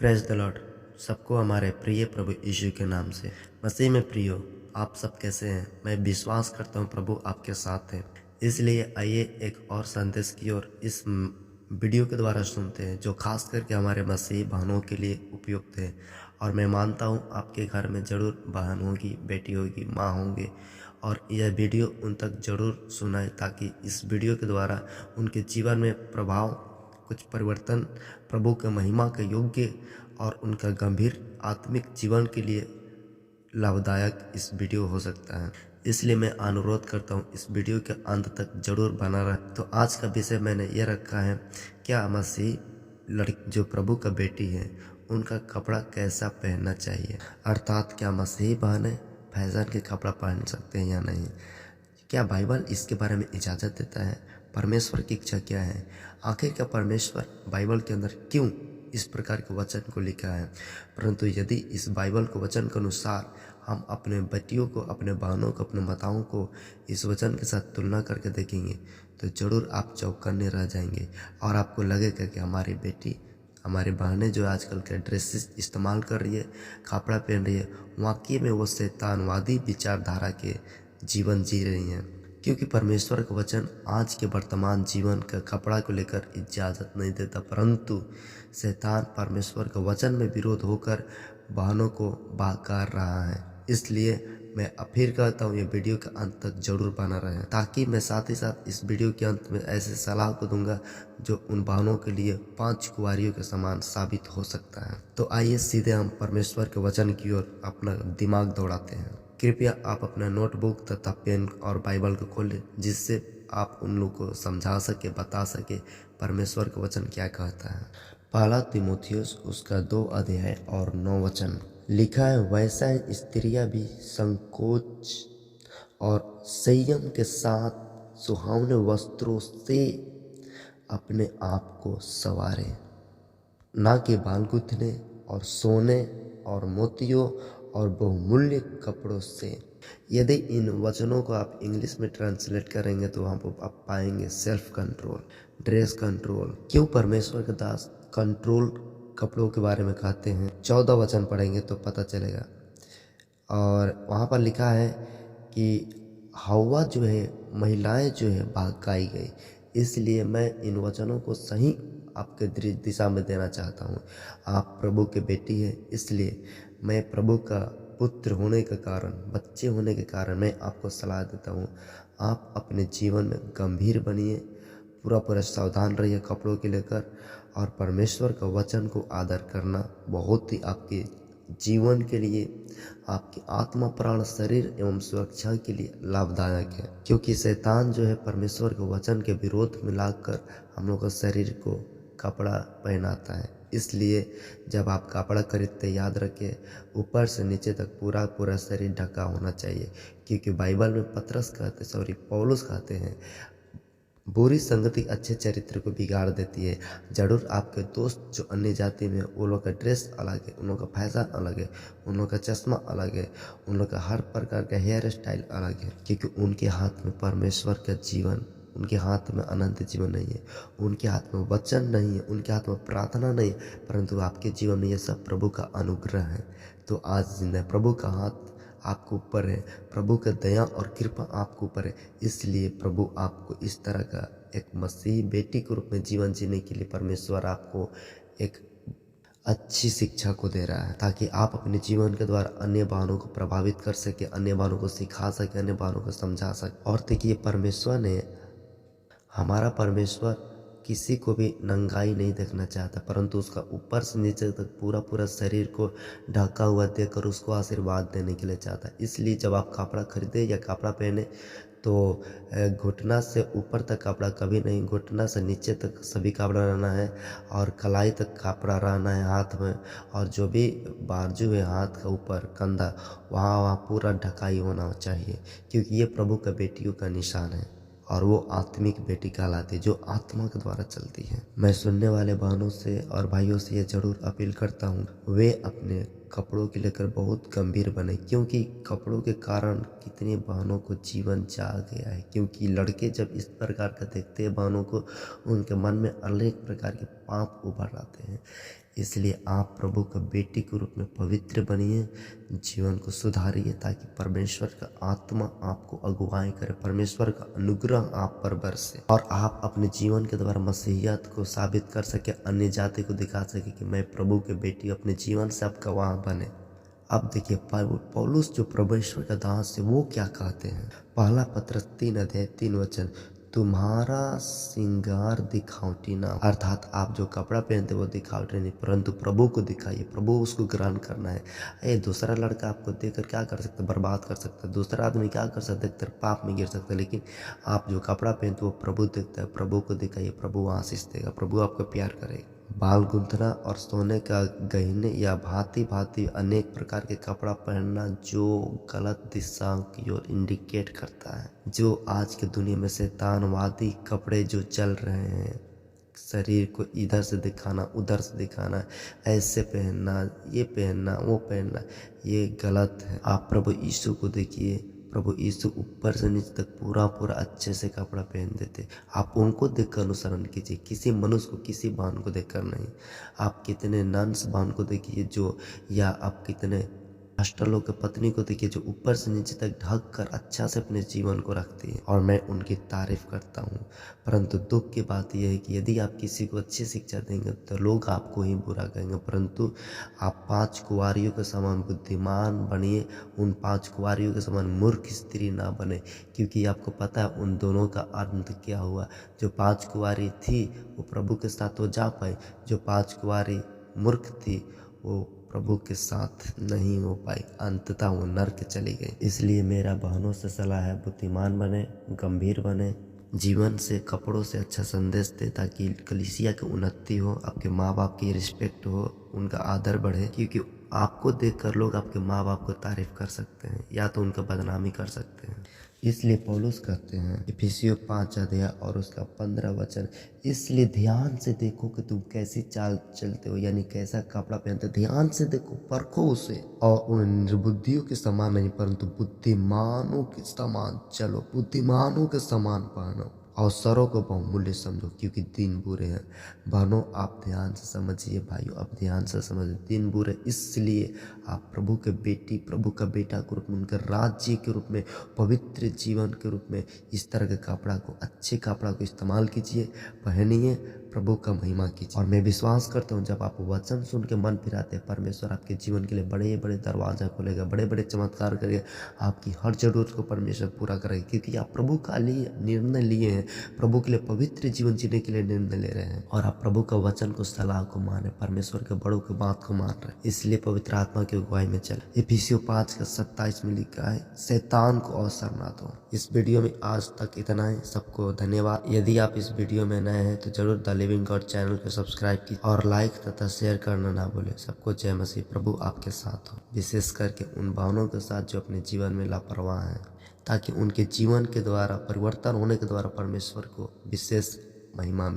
Praise the Lord. सबको हमारे प्रिय प्रभु यीशु के नाम से मसीह में प्रियो, आप सब कैसे हैं? मैं विश्वास करता हूं प्रभु आपके साथ है। इसलिए आइए एक और संदेश की ओर इस वीडियो के द्वारा सुनते हैं, जो खास करके हमारे मसीह बहनों के लिए उपयुक्त है। और मैं मानता हूं आपके घर में ज़रूर बहन होगी, बेटी होगी, माँ होंगे, और यह वीडियो उन तक ज़रूर सुनाए, ताकि इस वीडियो के द्वारा उनके जीवन में प्रभाव, कुछ परिवर्तन प्रभु के महिमा के योग्य और उनका गंभीर आत्मिक जीवन के लिए लाभदायक इस वीडियो हो सकता है। इसलिए मैं अनुरोध करता हूँ इस वीडियो के अंत तक जरूर बना रहे। तो आज का विषय मैंने ये रखा है, क्या मसीह लड़की जो प्रभु का बेटी है उनका कपड़ा कैसा पहनना चाहिए। अर्थात क्या मसीही बहनें फैशन के कपड़ा पहन सकते हैं या नहीं। क्या बाइबल इसके बारे में इजाज़त देता है? परमेश्वर की इच्छा क्या है? आखिर क्या परमेश्वर बाइबल के अंदर क्यों इस प्रकार के वचन को लिखा है? परंतु यदि इस बाइबल को वचन के अनुसार हम अपने बेटियों को, अपने बहनों को, अपने माताओं को इस वचन के साथ तुलना करके देखेंगे तो ज़रूर आप चौकन्ने रह जाएंगे और आपको लगेगा कि हमारी बेटी, हमारी बहनें जो आजकल के ड्रेसेस इस्तेमाल कर रही है, कपड़ा पहन रही है, वाकई में वो शैतानवादी विचारधारा के जीवन जी रही हैं। क्योंकि परमेश्वर का वचन आज के वर्तमान जीवन का कपड़ा को लेकर इजाज़त नहीं देता, परंतु शैतान परमेश्वर के वचन में विरोध होकर बहनों को बहकार रहा है। इसलिए मैं फिर कहता हूँ ये वीडियो के अंत तक जरूर बना रहे, ताकि मैं साथ ही साथ इस वीडियो के अंत में ऐसे सलाह को दूंगा जो उन बहनों के लिए 5 कुंवारियों के समान साबित हो सकता है। तो आइए सीधे हम परमेश्वर के वचन की ओर अपना दिमाग दौड़ाते हैं। कृपया आप अपना नोटबुक तथा पेन और बाइबल को खोलें, जिससे आप उन लोगों को समझा सके, बता सके परमेश्वर का वचन क्या कहता है। पहला तीमुथियुस उसका 2 अध्याय और 9 वचन लिखा है, वैसा ही स्त्रियां भी संकोच और संयम के साथ सुहावने वस्त्रों से अपने आप को संवारें, ना कि बाल गूंथने और सोने और मोतियों और बहुमूल्य कपड़ों से। यदि इन वचनों को आप इंग्लिश में ट्रांसलेट करेंगे तो वहाँ पर आप पाएंगे सेल्फ कंट्रोल, ड्रेस कंट्रोल। क्यों परमेश्वर के दास कंट्रोल कपड़ों के बारे में कहते हैं? 14 वचन पढ़ेंगे तो पता चलेगा। और वहाँ पर लिखा है कि हवा जो है, महिलाएं जो है भड़काई गई। इसलिए मैं इन वचनों को सही आपके दिशा में देना चाहता हूँ। आप प्रभु के बेटी है, इसलिए मैं प्रभु का पुत्र होने के कारण, बच्चे होने के कारण मैं आपको सलाह देता हूँ, आप अपने जीवन में गंभीर बनिए, पूरा सावधान रहिए कपड़ों के लेकर, और परमेश्वर का वचन को आदर करना बहुत ही आपके जीवन के लिए, आपकी आत्मा, प्राण, शरीर एवं सुरक्षा के लिए लाभदायक है। क्योंकि शैतान जो है परमेश्वर के वचन के विरोध में लाकर हम लोग का शरीर को कपड़ा पहनाता है। इसलिए जब आप कपड़ा खरीदते याद रखें, ऊपर से नीचे तक पूरा शरीर ढका होना चाहिए। क्योंकि बाइबल में पौलुस कहते हैं, बुरी संगति अच्छे चरित्र को बिगाड़ देती है। जरूर आपके दोस्त जो अन्य जाति में, उन लोग का ड्रेस अलग है, उन लोग का फैशन अलग है, उन लोग का चश्मा अलग है, उन लोग का हर प्रकार का हेयर स्टाइल अलग है। क्योंकि उनके हाथ में परमेश्वर का जीवन, उनके हाथ में अनंत जीवन नहीं है, उनके हाथ में वचन नहीं है, उनके हाथ में प्रार्थना नहीं है, परंतु आपके जीवन में यह सब प्रभु का अनुग्रह है। तो आज जिंदा प्रभु का हाथ आपको ऊपर है, प्रभु का दया और कृपा आपको ऊपर है। इसलिए प्रभु आपको इस तरह का एक मसीही बेटी के रूप में जीवन जीने के लिए परमेश्वर आपको एक अच्छी शिक्षा को दे रहा है, ताकि आप अपने जीवन के द्वारा अन्य बहनों को प्रभावित कर सके, अन्य बहनों को सिखा सके, अन्य बहनों को समझा सके। और देखिए, परमेश्वर ने, हमारा परमेश्वर किसी को भी नंगाई नहीं देखना चाहता, परंतु उसका ऊपर से नीचे तक पूरा शरीर को ढका हुआ देखकर उसको आशीर्वाद देने के लिए चाहता है। इसलिए जब आप कपड़ा खरीदे या कपड़ा पहने तो घुटना से ऊपर तक कपड़ा कभी नहीं, घुटना से नीचे तक सभी कपड़ा रहना है, और कलाई तक कपड़ा रहना है हाथ में, और जो भी बाजू है हाथ का ऊपर कंधा, वहाँ पूरा ढकाई होना चाहिए। क्योंकि ये प्रभु का बेटियों का निशान है, और वो आत्मिक बेटी कहलाती है जो आत्मा के द्वारा चलती है। मैं सुनने वाले बहनों से और भाइयों से ये जरूर अपील करता हूँ, वे अपने कपड़ों के लेकर बहुत गंभीर बने। क्योंकि कपड़ों के कारण कितनी बहनों को जीवन जा गया है। क्योंकि लड़के जब इस प्रकार का देखते हैं बहनों को, उनके मन में अनेक प्रकार के पाप उभर आते हैं। इसलिए आप प्रभु का बेटी के रूप में पवित्र बनिए, जीवन को सुधारिए, ताकि परमेश्वर का आत्मा आपको अगुवाई करे, परमेश्वर का अनुग्रह आप पर बरसे और आप अपने जीवन के द्वारा मसीहियत को साबित कर सके, अन्य जाति को दिखा सके कि मैं प्रभु के बेटी, अपने जीवन से आप गवाह बने। अब देखिए पौलुस जो परमेश्वर का दास है वो क्या कहते हैं। पहला पत्रस 3:3 तुम्हारा श्रृंगार दिखावटी ना, अर्थात आप जो कपड़ा पहनते वो दिखावटी नहीं, परंतु प्रभु को दिखाइए, प्रभु उसको ग्रहण करना है। ये दूसरा लड़का आपको देखकर क्या कर सकता है, बर्बाद कर सकता है। दूसरा आदमी क्या कर सकता है, देखकर पाप में गिर सकता है। लेकिन आप जो कपड़ा पहनते वो प्रभु देखता है, प्रभु को दिखाइए, प्रभु आशीष देगा, प्रभु आपको प्यार करेगा। बाल गूंथना और सोने का गहने या भांति भांति अनेक प्रकार के कपड़ा पहनना जो गलत दिशा की ओर इंडिकेट करता है, जो आज की दुनिया में शैतानवादी कपड़े जो चल रहे हैं, शरीर को इधर से दिखाना, उधर से दिखाना, ऐसे पहनना, ये पहनना, वो पहनना, ये गलत है। आप प्रभु यीशु को देखिए, प्रभु यीशु ऊपर से नीचे तक पूरा अच्छे से कपड़ा पहन देते। आप उनको देखकर अनुसरण कीजिए, किसी मनुष्य को, किसी बान को देखकर नहीं। आप कितने नन्स बान को देखिए जो, या आप कितने मास्टरों के पत्नी को देखिए जो ऊपर से नीचे तक ढक कर अच्छा से अपने जीवन को रखती है, और मैं उनकी तारीफ करता हूँ। परंतु दुख की बात यह है कि यदि आप किसी को अच्छी शिक्षा देंगे तो लोग आपको ही बुरा कहेंगे, परंतु आप 5 कुंवारियों के समान बुद्धिमान बनिए, उन 5 कुंवारियों के समान मूर्ख स्त्री ना बने, क्योंकि आपको पता है उन दोनों का अंत क्या हुआ। जो 5 कुंवारी थी वो प्रभु के साथ वो जा पाई, जो 5 कुंवारी मूर्ख थी वो प्रभु के साथ नहीं हो पाई, अंततः वो नर्क चली गई। इसलिए मेरा बहनों से सलाह है, बुद्धिमान बने, गंभीर बने, जीवन से, कपड़ों से अच्छा संदेश दे, ताकि कलीसिया की उन्नति हो, आपके माँ बाप की रिस्पेक्ट हो, उनका आदर बढ़े, क्योंकि आपको देखकर लोग आपके माँ बाप को तारीफ कर सकते हैं या तो उनका बदनामी कर सकते हैं। इसलिए पौलुस कहते हैं इफिसियों 5 और उसका 15 इसलिए ध्यान से देखो कि तुम कैसी चाल चलते हो, यानी कैसा कपड़ा पहनते हो। ध्यान से देखो, परखो उसे, और उन निर्बुद्धियों के समान नहीं परंतु बुद्धिमानों के समान चलो, बुद्धिमानों के समान पहनो, अवसरों को बहुमूल्य समझो, क्योंकि दिन बुरे हैं। बहनों आप ध्यान से समझिए, भाइयों आप ध्यान से समझिए, दिन बुरे इसलिए आप प्रभु के बेटी, प्रभु का बेटा के रूप में, उनके राज्य के रूप में, पवित्र जीवन के रूप में इस तरह के कपड़ा को, अच्छे कपड़ा को इस्तेमाल कीजिए, पहनिए, प्रभु का महिमा कीजिए। और मैं विश्वास करता हूँ जब आप वचन सुन के मन फिराते हैं, परमेश्वर आपके जीवन के लिए बड़े बड़े दरवाजा खोलेगा, बड़े बड़े चमत्कार करेगा, आपकी हर जरूरत को परमेश्वर पूरा करेगा, क्योंकि आप प्रभु का लिए निर्णय लिए हैं, प्रभु के लिए पवित्र जीवन जीने के लिए निर्णय ले रहे हैं, और आप प्रभु का वचन को, सलाह को माने, परमेश्वर के बड़ों की बात को मान रहे हैं। इसलिए पवित्र आत्मा की अगुवाई में चले। इफिसियों 5:27 में लिखा है, शैतान को अवसर ना दो। इस वीडियो में आज तक इतना ही। सबको धन्यवाद। यदि आप इस वीडियो में नए हैं तो जरूर द लिविंग गॉड चैनल को सब्सक्राइब कीजिए और लाइक तथा शेयर करना ना भूलें। सबको जय मसीह। प्रभु आपके साथ हो, विशेष करके उन भावनाओं के साथ जो अपने जीवन में लापरवाह हैं, ताकि उनके जीवन के द्वारा, परिवर्तन होने के द्वारा परमेश्वर को विशेष महिमा